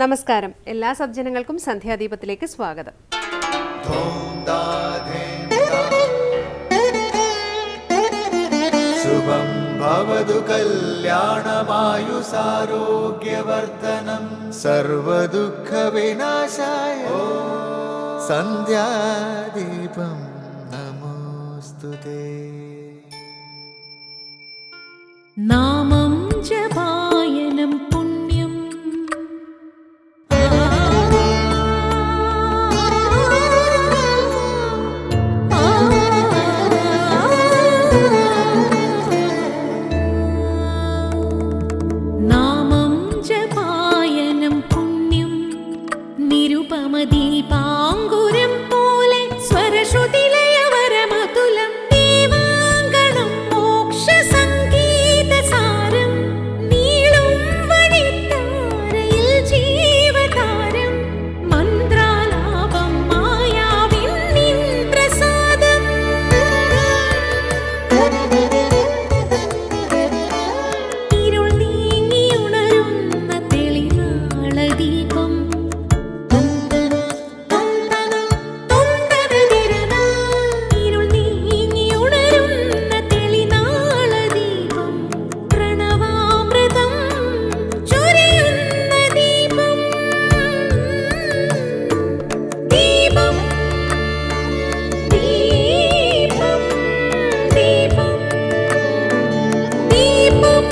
നമസ്കാരം. എല്ലാ സജ്ജനങ്ങൾക്കും സന്ധ്യാദീപത്തിലേക്ക് സ്വാഗതം. ശുഭം ഭവതു കല്യാണമായുസാരോഗ്യവർദ്ധനം സർവദുഃഖ വിനാശായ സന്ധ്യാദീപം നമോസ്തുതേ. നാമം ജപായനം പുണ്യം നാമം ജപായനം പുണ്യം നിരുപമദീപാങ്കുരം പോലെ സ്വരശ്രുതിലയവരമതുലം ദീവാങ്കണം മോക്ഷസംഗീതസാരം നീളും വഴിത്താരയിൽ ജീവതാരം മന്ത്രാലാപം മായാവിൻ നിൻ പ്രസാദം. ഇരുൾ നീങ്ങിയുണരുന്ന തെളിനാളദീപം ഇരുൾ നീങ്ങിയുണരുന്ന തെളിനാളദീപം പ്രണവാമൃതം ചൊരിയുന്ന ദീപം ദീപം ദീപം ദീപം ദീപം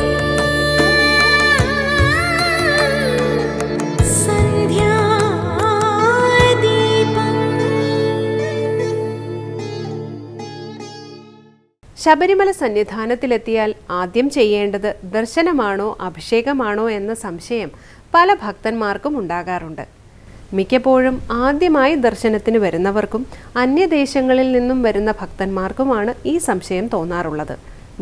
ശബരിമല സന്നിധാനത്തിലെത്തിയാൽ ആദ്യം ചെയ്യേണ്ടത് ദർശനമാണോ അഭിഷേകമാണോ എന്ന സംശയം പല ഭക്തന്മാർക്കും ഉണ്ടാകാറുണ്ട്. മിക്കപ്പോഴും ആദ്യമായി ദർശനത്തിന് വരുന്നവർക്കും അന്യദേശങ്ങളിൽ നിന്നും വരുന്ന ഭക്തന്മാർക്കുമാണ് ഈ സംശയം തോന്നാറുള്ളത്.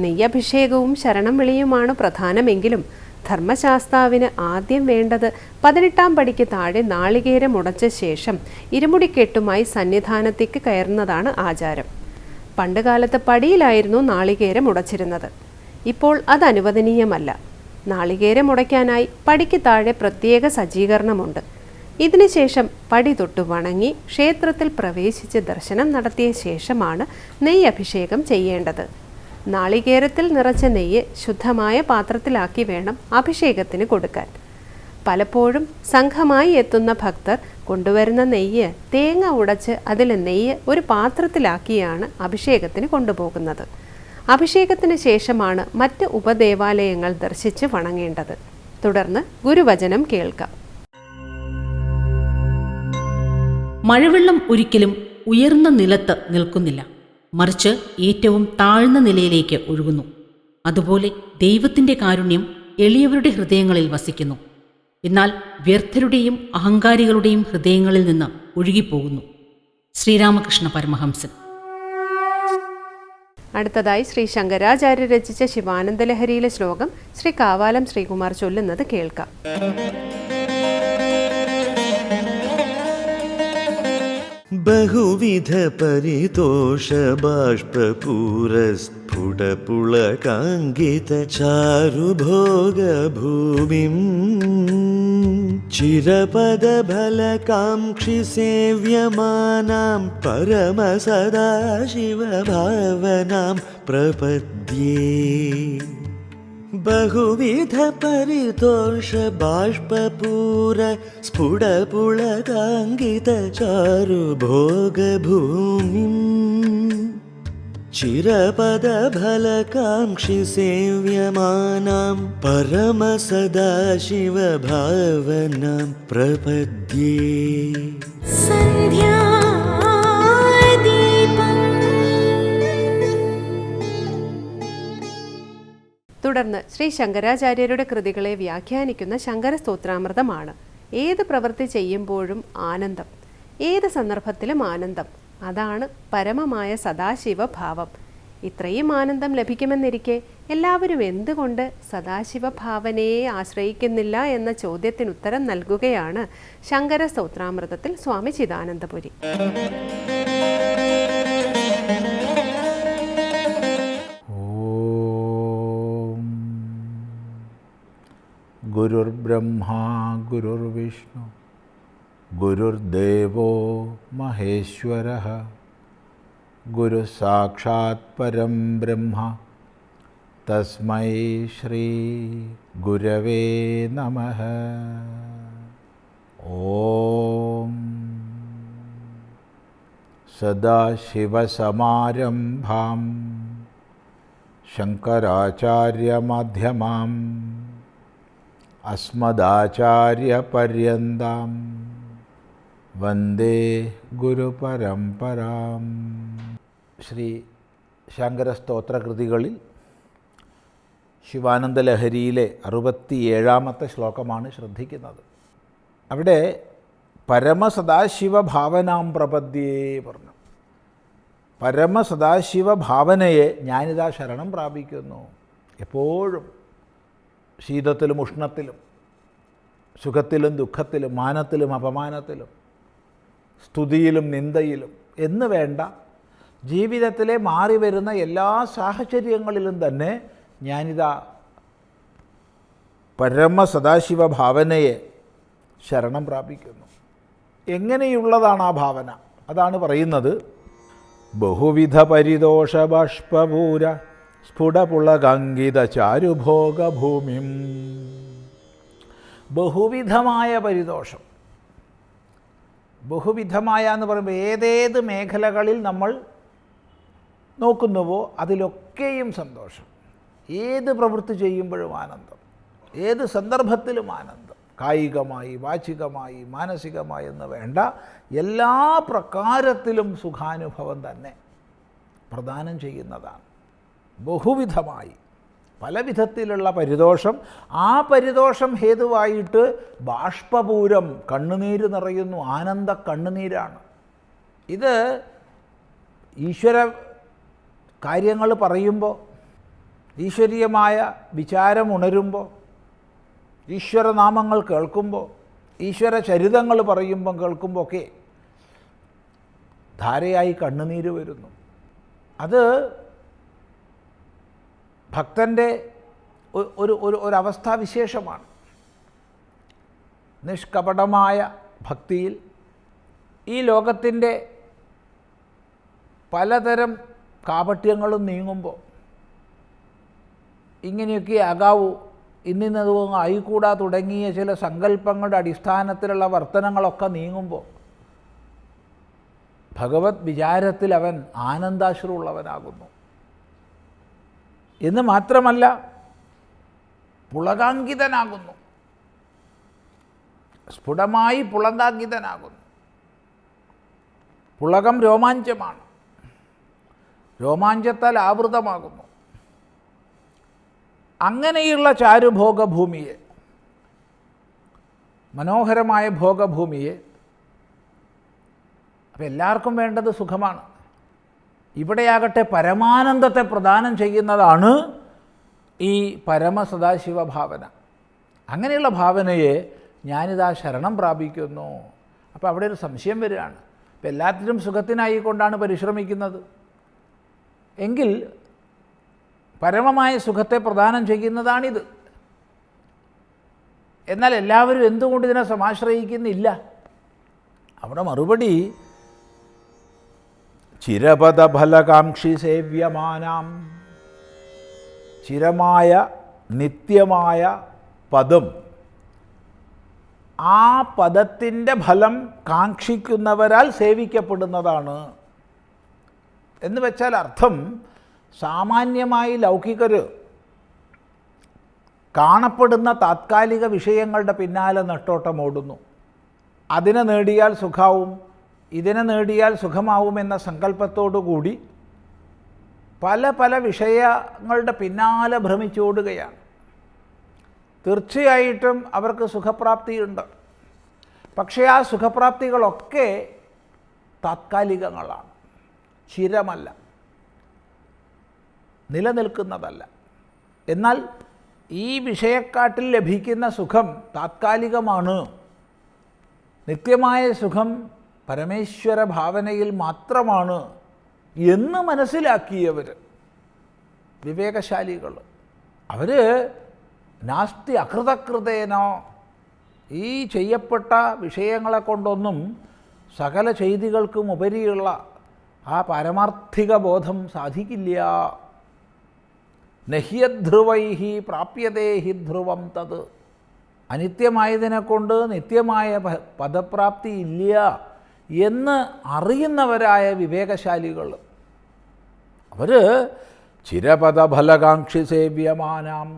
നെയ്യഭിഷേകവും ശരണം വിളിയുമാണ് പ്രധാനമെങ്കിലും ധർമ്മശാസ്താവിന് ആദ്യം വേണ്ടത് 18-ാം പടിക്ക് താഴെ നാളികേരം ഉടച്ച ശേഷം ഇരുമുടിക്കെട്ടുമായി സന്നിധാനത്തേക്ക് കയറുന്നതാണ് ആചാരം. പണ്ടുകാലത്ത് പടിയിലായിരുന്നു നാളികേരം ഉടച്ചിരുന്നത്. ഇപ്പോൾ അത് അനുവദനീയമല്ല. നാളികേരം ഉടയ്ക്കാനായി പടിക്ക് താഴെ പ്രത്യേക സജ്ജീകരണമുണ്ട്. ഇതിനുശേഷം പടി തൊട്ടു വണങ്ങി ക്ഷേത്രത്തിൽ പ്രവേശിച്ച് ദർശനം നടത്തിയ ശേഷമാണ് നെയ്യ് അഭിഷേകം ചെയ്യേണ്ടത്. നാളികേരത്തിൽ നിറച്ച നെയ്യ് ശുദ്ധമായ പാത്രത്തിലാക്കി വേണം അഭിഷേകത്തിന് കൊടുക്കാൻ. പലപ്പോഴും സംഘമായി എത്തുന്ന ഭക്തർ കൊണ്ടുവരുന്ന നെയ്യ് തേങ്ങ ഉടച്ച് അതിലെ നെയ്യ് ഒരു പാത്രത്തിലാക്കിയാണ് അഭിഷേകത്തിന് കൊണ്ടുപോകുന്നത്. അഭിഷേകത്തിന് ശേഷമാണ് മറ്റ് ഉപദേവാലയങ്ങൾ ദർശിച്ച് വണങ്ങേണ്ടത്. തുടർന്ന് ഗുരുവചനം കേൾക്കാം. മഴവെള്ളം ഒരിക്കലും ഉയർന്ന നിലത്ത് നിൽക്കുന്നില്ല, മറിച്ച് ഏറ്റവും താഴ്ന്ന നിലയിലേക്ക് ഒഴുകുന്നു. അതുപോലെ ദൈവത്തിൻ്റെ കാരുണ്യം എളിയവരുടെ ഹൃദയങ്ങളിൽ വസിക്കുന്നു, എന്നാൽ വ്യർത്ഥരുടെയും അഹങ്കാരികളുടെയും ഹൃദയങ്ങളിൽ നിന്ന് ഒഴുകിപ്പോകുന്നു. ശ്രീരാമകൃഷ്ണ പരമഹംസൻ. അടുത്തതായി ശ്രീ ശങ്കരാചാര്യ രചിച്ച ശിവാനന്ദലഹരിയിലെ ശ്ലോകം ശ്രീ കാവാലം ശ്രീകുമാർ ചൊല്ലുന്നത് കേൾക്കാം. ബഹുവിധ പരിതോഷ ബാഷ്പൂരസ്ഫുടപുളകാങ്കിത ചാരുഭോഗഭൂമിം ചിരപദഫലകാംക്ഷി സേവ്യമാനാം പരമസദാശിവഭാവനാം പ്രപദ്യേ. ബഹുവിധ പരിതോഷ ബാഷ്പൂര സ്ഫുടപുളകാങ്കിത ചാരുഭോഗഭൂമിം ചിരപദഫലകാംക്ഷി സേവ്യമാനാം പരമസദാശിവഭാവനാം പ്രപദ്യേ. തുടർന്ന് ശ്രീ ശങ്കരാചാര്യരുടെ കൃതികളെ വ്യാഖ്യാനിക്കുന്ന ശങ്കരസ്തോത്രാമൃതമാണ്. ഏത് പ്രവൃത്തി ചെയ്യുമ്പോഴും ആനന്ദം, ഏത് സന്ദർഭത്തിലും ആനന്ദം, അതാണ് പരമമായ സദാശിവഭാവം. ഇത്രയും ആനന്ദം ലഭിക്കുമെന്നിരിക്കെ എല്ലാവരും എന്തുകൊണ്ട് സദാശിവഭാവനയെ ആശ്രയിക്കുന്നില്ല എന്ന ചോദ്യത്തിന് ഉത്തരം നൽകുകയാണ് ശങ്കരസ്തോത്രാമൃതത്തിൽ സ്വാമി ചിദാനന്ദപുരി. ഗുരു ഗുരുർബ്രഹ്മാ ഗുരുർവിഷ്ണു ഗുരുർദേവോ മഹേശ്വരഃ ഗുരു സാക്ഷാത് പരം ബ്രഹ്മ തസ്മൈ ശ്രീ ഗുരവേ നമഃ. ഓം സദാശിവസമാരംഭാം ശങ്കരാചാര്യമധ്യമാം അസ്മദാചാര്യപര്യന്താം വന്ദേ ഗുരുപരമ്പരാം. ശ്രീ ശങ്കരസ്തോത്രകൃതികളിൽ ശിവാനന്ദലഹരിയിലെ 67-ാമത്തെ ശ്ലോകമാണ് ശ്രദ്ധിക്കുന്നത്. അവിടെ പരമസദാശിവഭാവനാം പ്രപദ്യേ പറഞ്ഞു. പരമസദാശിവഭാവനയെ ഞാനിതാ ശരണം പ്രാപിക്കുന്നു. എപ്പോഴും ശീതത്തിലും ഉഷ്ണത്തിലും, സുഖത്തിലും ദുഃഖത്തിലും, മാനത്തിലും അപമാനത്തിലും, സ്തുതിയിലും നിന്ദയിലും എന്ന് വേണ്ട ജീവിതത്തിലെ മാറി വരുന്ന എല്ലാ സാഹചര്യങ്ങളിലും തന്നെ ഞാനിതാ പരമസദാശിവഭാവനയെ ശരണം പ്രാപിക്കുന്നു. എങ്ങനെയുള്ളതാണ് ആ ഭാവന? അതാണ് പറയുന്നത്. ബഹുവിധ പരിതോഷ ബാഷ്പൂര സ്ഫുടപുളകങ്കിത ചാരുഭോഗഭൂമിം. ബഹുവിധമായ പരിതോഷം. ബഹുവിധമായ എന്ന് പറയുമ്പോൾ ഏതേത് മേഖലകളിൽ നമ്മൾ നോക്കുന്നുവോ അതിലൊക്കെയും സന്തോഷം. ഏത് പ്രവൃത്തി ചെയ്യുമ്പോഴും ആനന്ദം, ഏത് സന്ദർഭത്തിലും ആനന്ദം. കായികമായി, വാചികമായി, മാനസികമായി എന്ന് വേണ്ട എല്ലാ പ്രകാരത്തിലും സുഖാനുഭവം തന്നെ പ്രദാനം ചെയ്യുന്നതാണ്. ബഹുവിധമായി പല വിധത്തിലുള്ള പരിതോഷം. ആ പരിതോഷം ഹേതുവായിട്ട് ബാഷ്പപൂരം, കണ്ണുനീര് നിറയുന്നു, ആനന്ദ കണ്ണുനീരാണ്. ഇത് ഈശ്വര കാര്യങ്ങൾ പറയുമ്പോൾ, ഈശ്വരീയമായ വിചാരം ഉണരുമ്പോൾ, ഈശ്വരനാമങ്ങൾ കേൾക്കുമ്പോൾ, ഈശ്വര ചരിതങ്ങൾ പറയുമ്പം കേൾക്കുമ്പോൾ ഒക്കെ ധാരയായി കണ്ണുനീര് വരുന്നു. അത് ഭക്തൻ്റെ ഒരവസ്ഥാവിശേഷമാണ്. നിഷ്കപടമായ ഭക്തിയിൽ ഈ ലോകത്തിൻ്റെ പലതരം കാപട്യങ്ങളും നീങ്ങുമ്പോൾ, ഇങ്ങനെയൊക്കെ ആകാവൂ, ഇന്നിന്നതും ആയിക്കൂടാ തുടങ്ങിയ ചില സങ്കല്പങ്ങളുടെ അടിസ്ഥാനത്തിലുള്ള വർത്തനങ്ങളൊക്കെ നീങ്ങുമ്പോൾ ഭഗവത് വിചാരത്തിൽ അവൻ ആനന്ദാശ്രുള്ളവനാകുന്നു. എന്ന് മാത്രമല്ല പുളകാങ്കിതനാകുന്നു, സ്ഫുടമായി പുളകാങ്കിതനാകുന്നു. പുളകം രോമാഞ്ചമാണ്, രോമാഞ്ചത്താൽ ആവൃതമാകുന്നു. അങ്ങനെയുള്ള ചാരുഭോഗഭൂമിയെ, മനോഹരമായ ഭോഗഭൂമിയെ, അപ്പം എല്ലാവർക്കും വേണ്ടത് സുഖമാണ്. ഇവിടെയാകട്ടെ പരമാനന്ദത്തെ പ്രദാനം ചെയ്യുന്നതാണ് ഈ പരമസദാശിവ ഭാവന. അങ്ങനെയുള്ള ഭാവനയെ ഞാനിതാ ശരണം പ്രാപിക്കുന്നു. അപ്പോൾ അവിടെ ഒരു സംശയം വരികയാണ്. ഇപ്പം എല്ലാത്തിനും സുഖത്തിനായിക്കൊണ്ടാണ് പരിശ്രമിക്കുന്നത് എങ്കിൽ പരമമായ സുഖത്തെ പ്രദാനം ചെയ്യുന്നതാണിത്. എന്നാൽ എല്ലാവരും എന്തുകൊണ്ട് ഇതിനെ സമാശ്രയിക്കുന്നില്ല? അവിടെ മറുപടി, ചിരപദഫലകാംക്ഷി സേവ്യമാനാം. ചിരമായ നിത്യമായ പദം, ആ പദത്തിൻ്റെ ഫലം കാക്ഷിക്കുന്നവരാൽ സേവിക്കപ്പെടുന്നതാണ് എന്ന് വെച്ചാൽ അർത്ഥം, സാമാന്യമായി ലൗകികർ കാണപ്പെടുന്ന താത്കാലിക വിഷയങ്ങളുടെ പിന്നാലെ നെട്ടോട്ടമോടുന്നു. അതിനെ നേടിയാൽ സുഖാവും, ഇതിനെ നേടിയാൽ സുഖമാവുമെന്ന സങ്കല്പത്തോടുകൂടി പല പല വിഷയങ്ങളുടെ പിന്നാലെ ഭ്രമിച്ചോടുകയാണ്. തീർച്ചയായിട്ടും അവർക്ക് സുഖപ്രാപ്തിയുണ്ട്. പക്ഷേ ആ സുഖപ്രാപ്തികളൊക്കെ താത്കാലികങ്ങളാണ്, ചിരമല്ല, നിലനിൽക്കുന്നതല്ല. എന്നാൽ ഈ വിഷയക്കാട്ടിൽ ലഭിക്കുന്ന സുഖം താത്കാലികമാണ്. നിത്യമായ സുഖം പരമേശ്വര ഭാവനയിൽ മാത്രമാണ് എന്ന് മനസ്സിലാക്കിയവർ, വിവേകശാലികൾ, അവർ നാസ്തി അകൃതകൃതേനോ, ഈ ചെയ്യപ്പെട്ട വിഷയങ്ങളെ കൊണ്ടൊന്നും സകല ചെയ്തികൾക്കും ഉപരിയുള്ള ആ പാരമാർത്ഥിക ബോധം സാധിക്കില്ല. നഹ്യധ്രുവൈഹി പ്രാപ്യതേ ഹി ധ്രുവം തത്, അനിത്യമായതിനെക്കൊണ്ട് നിത്യമായ പദപ്രാപ്തി ഇല്ല എന്ന് അറിയുന്നവരായ വിവേകശാലികൾ അവർ ചിരപദഫലകാംക്ഷി സേവ്യമാനാം,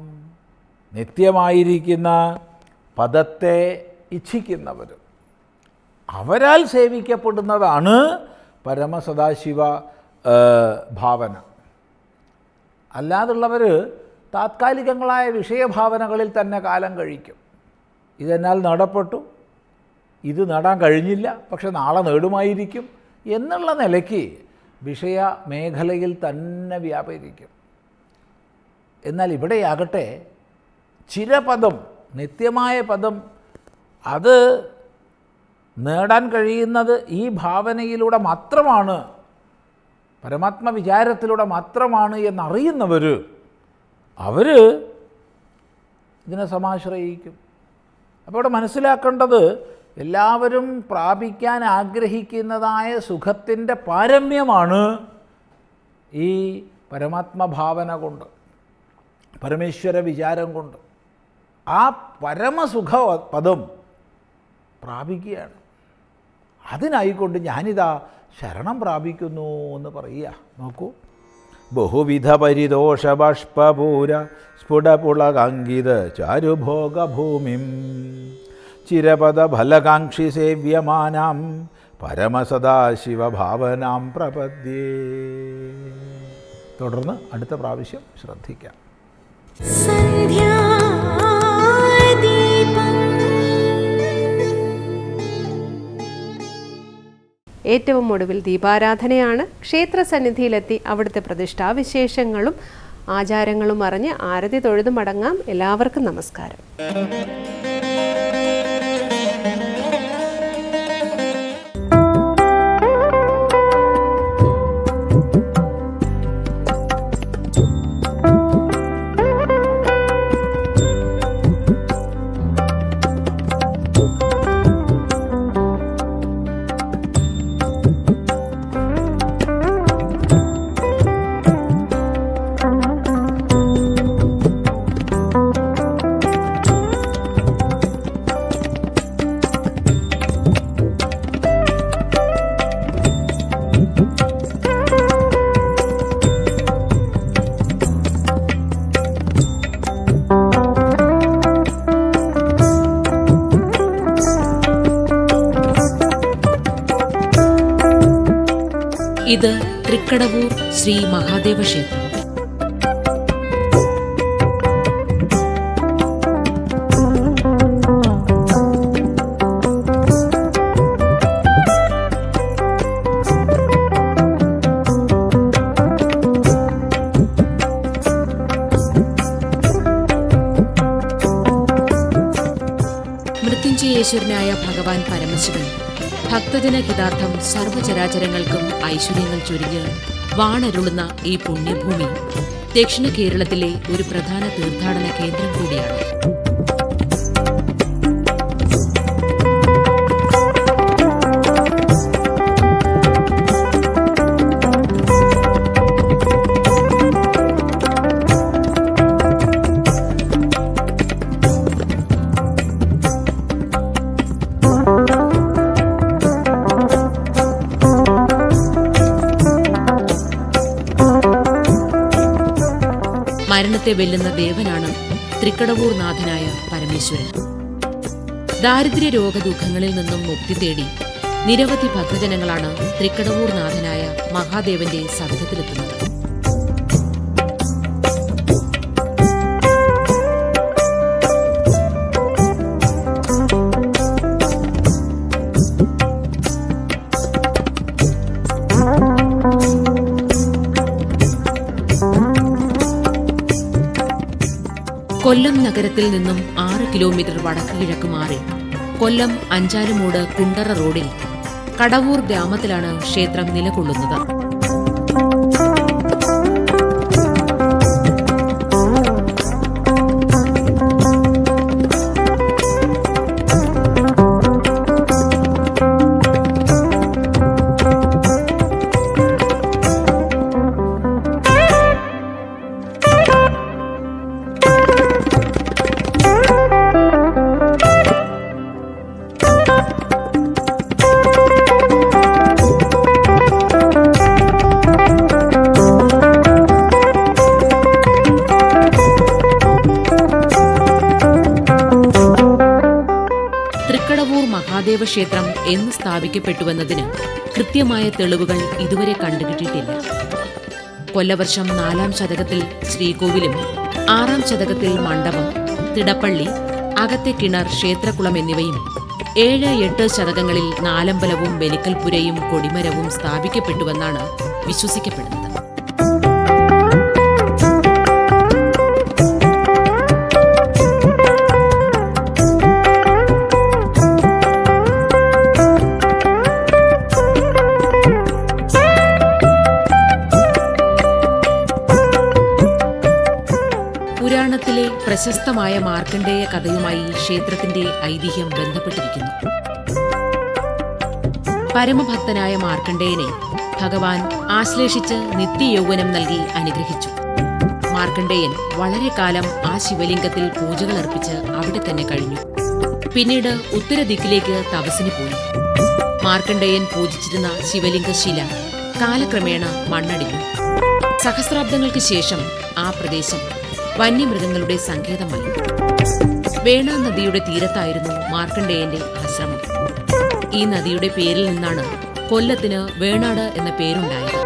നിത്യമായിരിക്കുന്ന പദത്തെ ഇച്ഛിക്കുന്നവർ, അവരാൽ സേവിക്കപ്പെടുന്നതാണ് പരമസദാശിവ ഭാവന. അല്ലാതുള്ളവർ താത്കാലികങ്ങളായ വിഷയഭാവനകളിൽ തന്നെ കാലം കഴിക്കും. ഇതെന്നാൽ നേടപ്പെട്ടു, ഇത് നേടാൻ കഴിഞ്ഞില്ല, പക്ഷെ നാളെ നേടുമായിരിക്കും എന്നുള്ള നിലയ്ക്ക് വിഷയ മേഖലയിൽ തന്നെ വ്യാപരിക്കും. എന്നാൽ ഇവിടെയാകട്ടെ ചിരപദം, നിത്യമായ പദം, അത് നേടാൻ കഴിയുന്നത് ഈ ഭാവനയിലൂടെ മാത്രമാണ്, പരമാത്മവിചാരത്തിലൂടെ മാത്രമാണ് എന്നറിയുന്നവർ അവർ ഇതിനെ സമാശ്രയിക്കും. അപ്പോൾ ഇവിടെ മനസ്സിലാക്കേണ്ടത് എല്ലാവരും പ്രാപിക്കാൻ ആഗ്രഹിക്കുന്നതായ സുഖത്തിൻ്റെ പാരമ്യമാണ് ഈ പരമാത്മഭാവന കൊണ്ട്, പരമേശ്വര വിചാരം കൊണ്ട് ആ പരമസുഖ പദം പ്രാപിക്കുകയാണ്. അതിനായിക്കൊണ്ട് ഞാനിതാ ശരണം പ്രാപിക്കുന്നു എന്ന് പറയുക. നോക്കൂ, ബഹുവിധ പരിദോഷ ബാഷ്പൂര സ്ഫുടപുളകാങ്കിത ചാരുഭോഗഭൂമിം ചിരപദ ഫലകാംക്ഷി സേവ്യമാനാം പരമസദാശിവഭാവനാം പ്രപദ്യേ. തുടർന്ന് അടുത്ത പ്രാവശ്യം ശ്രദ്ധിക്കാം. ഏറ്റവും ഒടുവിൽ ദീപാരാധനയാണ്. ക്ഷേത്രസന്നിധിയിലെത്തി അവിടുത്തെ പ്രതിഷ്ഠാവിശേഷങ്ങളും ആചാരങ്ങളും അറിഞ്ഞ് ആരതി തൊഴുതു മടങ്ങാം. എല്ലാവർക്കും നമസ്കാരം. ഇത് തൃക്കടവൂർ ശ്രീ മഹാദേവ ക്ഷേത്രം. മൃത്യുഞ്ജയേശ്വരനായ ഭഗവാൻ പരമശിവൻ ഭക്തജനഹിതാർത്ഥം സർവചരാചരങ്ങൾക്കും ഐശ്വര്യങ്ങൾ ചൊരിഞ്ഞ് വാണരുളുന്ന ഈ പുണ്യഭൂമി ദക്ഷിണ കേരളത്തിലെ ഒരു പ്രധാന തീർത്ഥാടന കേന്ദ്രം കൂടിയാണ്. മരണത്തെ വെല്ലുന്ന ദേവനാണ് തൃക്കടവൂർ നാഥനായ പരമേശ്വരൻ. ദാരിദ്ര്യ രോഗദുഃഖങ്ങളിൽ നിന്നും മുക്തി തേടി നിരവധി ഭക്തജനങ്ങളാണ് തൃക്കടവൂർ നാഥനായ മഹാദേവന്റെ സവിധത്തിലെത്തുന്നത്. കൊല്ലം നഗരത്തിൽ നിന്നും 6 കിലോമീറ്റർ വടക്ക് കിഴക്ക് മാറി കൊല്ലം അഞ്ചാലുമൂട് കുണ്ടറ റോഡിൽ കടവൂർ ഗ്രാമത്തിലാണ് ക്ഷേത്രം നിലകൊള്ളുന്നത്. തൃക്കടവൂർ മഹാദേവ ക്ഷേത്രം എന്ന് സ്ഥാപിക്കപ്പെട്ടുവെന്നതിന് കൃത്യമായ തെളിവുകൾ ഇതുവരെ കണ്ടുകിട്ടിയിട്ടില്ല. കൊല്ലവർഷം 4-ാം ശതകത്തിൽ ശ്രീകോവിലും 6-ാം ശതകത്തിൽ മണ്ഡപം, തിടപ്പള്ളി, അകത്തെ കിണർ, ക്ഷേത്രക്കുളം എന്നിവയും 7-8 ശതകങ്ങളിൽ നാലമ്പലവും ബലിക്കൽപുരയും കൊടിമരവും സ്ഥാപിക്കപ്പെട്ടുവെന്നാണ് വിശ്വസിക്കപ്പെടുന്നത്. പുരാണത്തിലെ പ്രശസ്തമായ മാർക്കണ്ഡേയ കഥയുമായി ക്ഷേത്രത്തിന്റെ ഐതിഹ്യം ബന്ധപ്പെട്ടിരിക്കുന്നു. പരമഭക്തനായ മാർക്കണ്ഡേയനെ ഭഗവാൻ ആശ്ലേഷിച്ച് നിത്യയൗവനം നൽകി അനുഗ്രഹിച്ചു. മാർക്കണ്ഡേയൻ വളരെ കാലം ആ ശിവലിംഗത്തിൽ പൂജകൾ അർപ്പിച്ച് അവിടെ തന്നെ കഴിഞ്ഞു. പിന്നീട് ഉത്തരദിക്കിലേക്ക് തപസ്സിന് പോയി. മാർക്കണ്ഡേയൻ പൂജിച്ചിരുന്ന ശിവലിംഗശില കാലക്രമേണ മണ്ണടിഞ്ഞു. സഹസ്രാബ്ദങ്ങൾക്ക് ശേഷം ആ പ്രദേശം വന്യമൃഗങ്ങളുടെ സങ്കേതമായി. വേണ നദിയുടെ തീരത്തായിരുന്നു മാർക്കണ്ഡേയന്റെ ആശ്രമം. ഈ നദിയുടെ പേരിൽ നിന്നാണ് കൊല്ലത്തിന് വേണാട് എന്ന പേരുണ്ടായത്.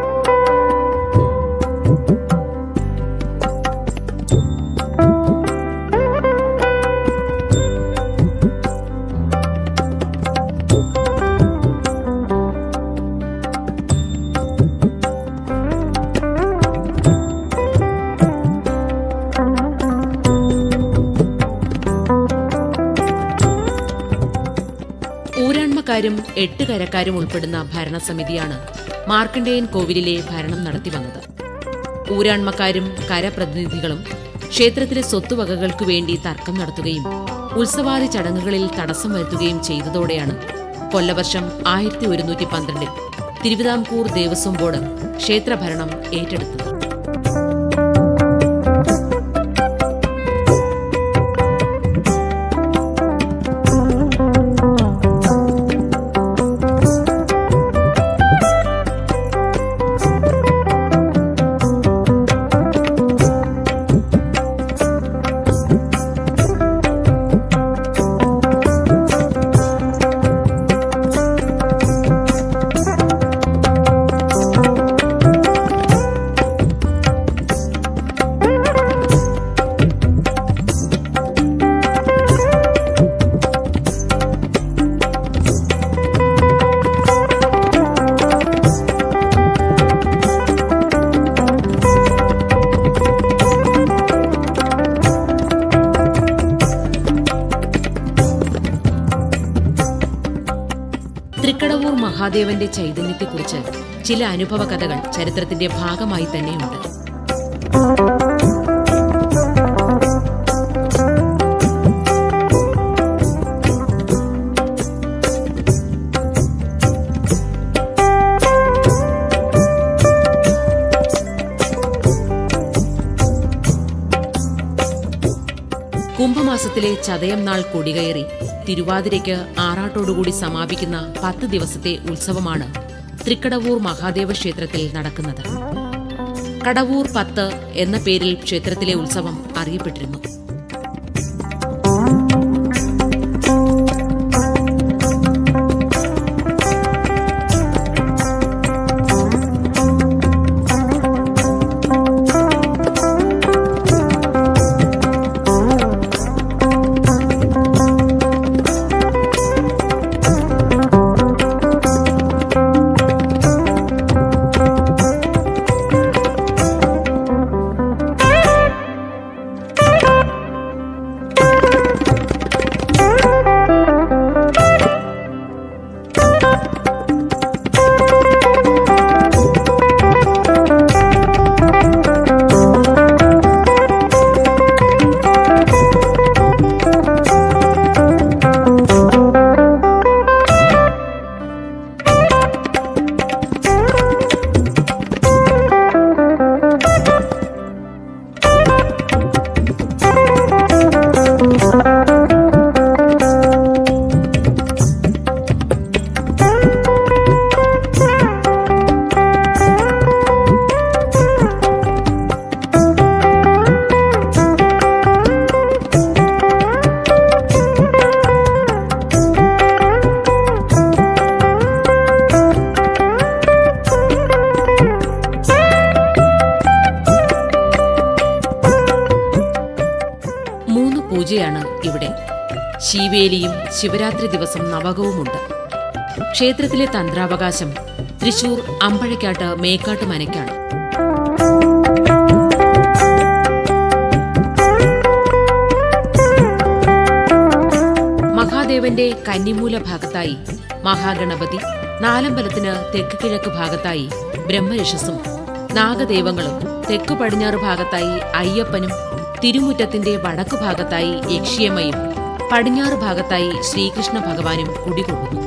ൂരാൺമക്കാരും 8 കരക്കാരും ഉൾപ്പെടുന്ന ഭരണസമിതിയാണ് മാർക്കണ്ഡേയൻ കോവിലിലെ ഭരണം നടത്തിവന്നത്. ഊരാൺമക്കാരും കരപ്രതിനിധികളും ക്ഷേത്രത്തിലെ സ്വത്തുവകകൾക്കു വേണ്ടി തർക്കം നടത്തുകയും ഉത്സവാദി ചടങ്ങുകളിൽ തടസ്സം വരുത്തുകയും ചെയ്തതോടെയാണ് കൊല്ലവർഷം 1112 തിരുവിതാംകൂർ ദേവസ്വം ബോർഡ് ക്ഷേത്രഭരണം ഏറ്റെടുത്തത്. തൃക്കടവൂർ മഹാദേവന്റെ ചൈതന്യത്തെക്കുറിച്ച് ചില അനുഭവ കഥകൾ ചരിത്രത്തിന്റെ ഭാഗമായി തന്നെയുണ്ട്. കുംഭമാസത്തിലെ ചതയം നാൾ കൊടികയറി തിരുവാതിരയ്ക്ക് ആറാട്ടോടുകൂടി സമാപിക്കുന്ന 10 ദിവസത്തെ ഉത്സവമാണ് തൃക്കടവൂർ മഹാദേവ ക്ഷേത്രത്തിൽ നടക്കുന്നത്. കടവൂർ 10 എന്ന പേരിൽ ക്ഷേത്രത്തിലെ ഉത്സവം അറിയപ്പെട്ടിരുന്നു. പൂജയാണ് ഇവിടെ. ശീവേലിയും ശിവരാത്രി ദിവസം നവകവുമുണ്ട്. ക്ഷേത്രത്തിലെ തന്ത്രാവകാശം തൃശൂർ അമ്പഴക്കാട്ട് മേക്കാട്ട് മനയ്ക്കാണ്. മഹാദേവന്റെ കന്നിമൂല ഭാഗത്തായി മഹാഗണപതി, നാലമ്പലത്തിന് തെക്ക് കിഴക്ക് ഭാഗത്തായി ബ്രഹ്മരക്ഷസും നാഗദേവങ്ങളും, തെക്കു പടിഞ്ഞാറ് ഭാഗത്തായി അയ്യപ്പനും, തിരുമുറ്റത്തിന്റെ വടക്കു ഭാഗത്തായി യക്ഷിയമ്മയും, പടിഞ്ഞാറ് ഭാഗത്തായി ശ്രീകൃഷ്ണ ഭഗവാനും കുടികൊള്ളുന്നു.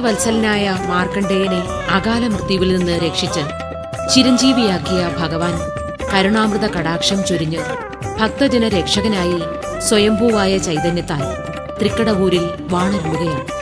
വത്സലനായ മാർക്കണ്ഡേയനെ അകാല മൃത്യുവിൽ നിന്ന് രക്ഷിച്ച് ചിരഞ്ജീവിയാക്കിയ ഭഗവാൻ കരുണാമൃത കടാക്ഷം ചൊരിഞ്ഞ് ഭക്തജന രക്ഷകനായി സ്വയംഭൂവായ ചൈതന്യത്താൽ തൃക്കടവൂരിൽ വാണരുളുകയാണ്.